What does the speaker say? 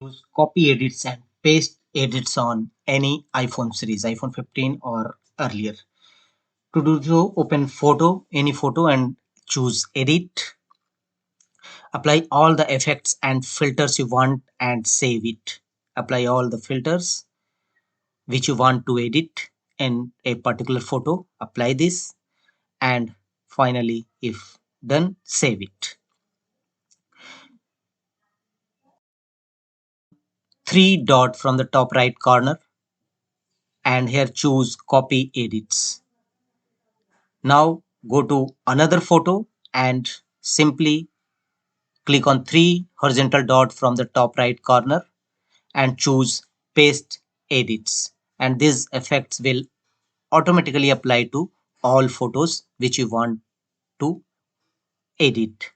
use copy edits and paste edits on any iPhone series, iPhone 15 or earlier. To do so, open photo, any photo, and choose edit. Apply all the effects and filters you want and save it. Apply all the filters which you want to edit in a particular photo. Apply this, and finally, if done, save it. Three dot from the top right corner, and here choose copy edits. Now go to another photo and simply click on three horizontal dot from the top right corner and choose paste edits, and these effects will automatically apply to all photos which you want to edit.